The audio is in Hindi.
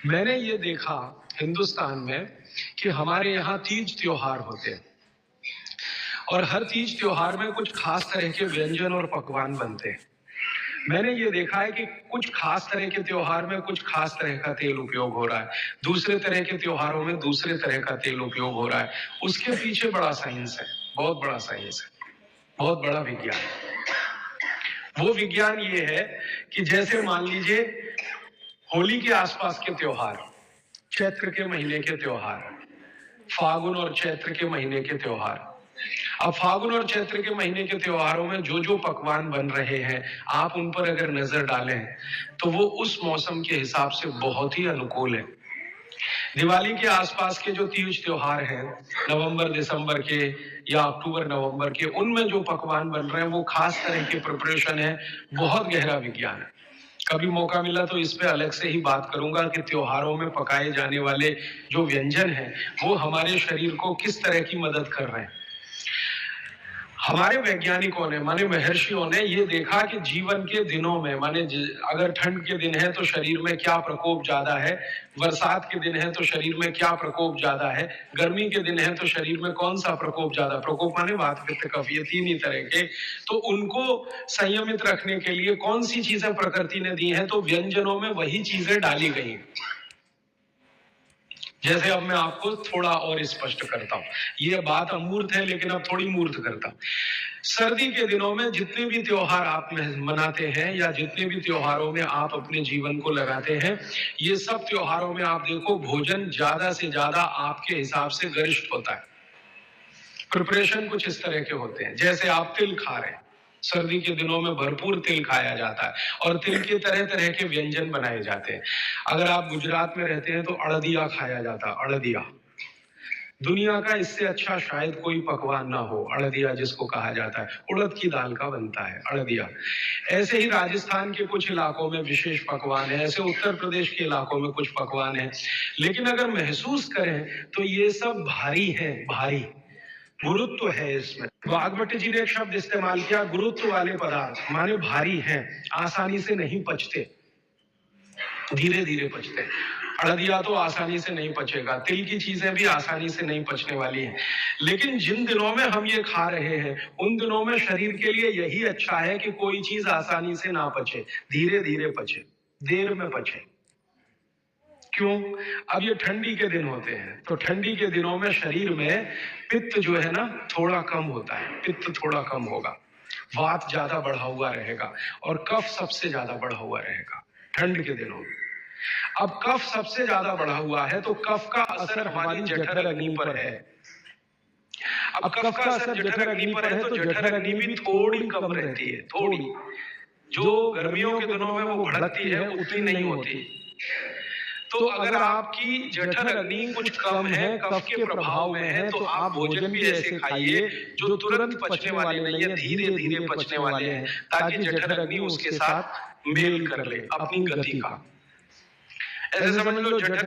मैंने ये देखा हिंदुस्तान में कि हमारे यहाँ तीज त्योहार होते हैं और हर तीज त्योहार में कुछ खास तरह के व्यंजन और पकवान बनते हैं। मैंने ये देखा है कि कुछ खास तरह के त्योहार में कुछ खास तरह का तेल उपयोग हो रहा है, दूसरे तरह के त्योहारों में दूसरे तरह का तेल उपयोग हो रहा है। उसके पीछे बड़ा साइंस है, बहुत बड़ा साइंस है, बहुत बड़ा विज्ञान है। वो विज्ञान ये है कि जैसे मान लीजिए होली के आसपास के त्योहार, चैत्र के महीने के त्योहार, फागुन और चैत्र के महीने के त्योहार। अब फागुन और चैत्र के महीने के त्योहारों में जो जो पकवान बन रहे हैं, आप उन पर अगर नजर डालें तो वो उस मौसम के हिसाब से बहुत ही अनुकूल है। दिवाली के आसपास के जो तीज त्योहार हैं, नवंबर दिसंबर के या अक्टूबर नवंबर के, उनमें जो पकवान बन रहे हैं वो खास तरह की प्रिपरेशन है, बहुत गहरा विज्ञान है। कभी मौका मिला तो इस पे अलग से ही बात करूंगा कि त्योहारों में पकाए जाने वाले जो व्यंजन हैं वो हमारे शरीर को किस तरह की मदद कर रहे हैं। हमारे वैज्ञानिकों ने माने महर्षियों ने ये देखा कि जीवन के दिनों में माने अगर ठंड के दिन है तो शरीर में क्या प्रकोप ज्यादा है, बरसात के दिन है तो शरीर में क्या प्रकोप ज्यादा है, गर्मी के दिन है तो शरीर में कौन सा प्रकोप ज्यादा, प्रकोप माने वात पित्त कफ, ये तीन ही तरह के। तो उनको संयमित रखने के लिए कौन सी चीजें प्रकृति ने दी है, तो व्यंजनों में वही चीजें डाली गई। जैसे अब मैं आपको थोड़ा और स्पष्ट करता हूं, ये बात अमूर्त है लेकिन अब थोड़ी मूर्त करता हूं। सर्दी के दिनों में जितने भी त्योहार आप मनाते हैं या जितने भी त्योहारों में आप अपने जीवन को लगाते हैं, ये सब त्योहारों में आप देखो भोजन ज्यादा से ज्यादा आपके हिसाब से गरिष्ठ होता है। प्रिपरेशन कुछ इस तरह के होते हैं, जैसे आप तिल खा रहे हैं, सर्दी के दिनों में भरपूर तिल खाया जाता है और तिल के तरह तरह के व्यंजन बनाए जाते हैं। अगर आप गुजरात में रहते हैं तो अड़दिया खाया जाता है, अड़दिया। दुनिया का इससे अच्छा शायद कोई पकवान ना हो, अड़दिया जिसको कहा जाता है, उड़द की दाल का बनता है अड़दिया। ऐसे ही राजस्थान के कुछ इलाकों में विशेष पकवान है, ऐसे उत्तर प्रदेश के इलाकों में कुछ पकवान है। लेकिन अगर महसूस करें तो ये सब भारी है, भारी गुरुत्व है इसमें। वाघभट्ट जी ने एक शब्द इस्तेमाल किया, गुरुत्व वाले पदार्थ, माने भारी हैं, आसानी से नहीं पचते, धीरे धीरे पचते हैं। अड़दिया तो आसानी से नहीं पचेगा, तिल की चीजें भी आसानी से नहीं पचने वाली हैं। लेकिन जिन दिनों में हम ये खा रहे हैं उन दिनों में शरीर के लिए यही अच्छा है कि कोई चीज आसानी से ना पचे, धीरे धीरे पचे, देर में पचे। क्यों? अब ये ठंडी के दिन होते हैं तो ठंडी के दिनों में शरीर में पित्त जो है ना थोड़ा कम होता है, पित्त थोड़ा कम होगा, वात ज्यादा बढ़ा हुआ रहेगा और कफ सबसे ज्यादा बढ़ा हुआ रहेगा ठंड के दिनों में। अब कफ सबसे ज्यादा बढ़ा हुआ है तो कफ का असर हमारी जठर अग्नि पर है। अब कफ का असर जठर अग्नि पर है तो जठर अग्नि भी थोड़ी कम रहती है, थोड़ी, जो गर्मियों के दिनों में वो बढ़ती है उतनी नहीं होती। तो अगर आपकी जठर अग्नि कुछ कम है, कफ के प्रभाव में है, तो आप भोजन भी ऐसे खाइए जो तुरंत पचने वाले नहीं है, धीरे धीरे पचने वाले हैं, ताकि जठर अग्नि उसके साथ मेल कर ले अपनी गति का। ऐसे समझ लो जठर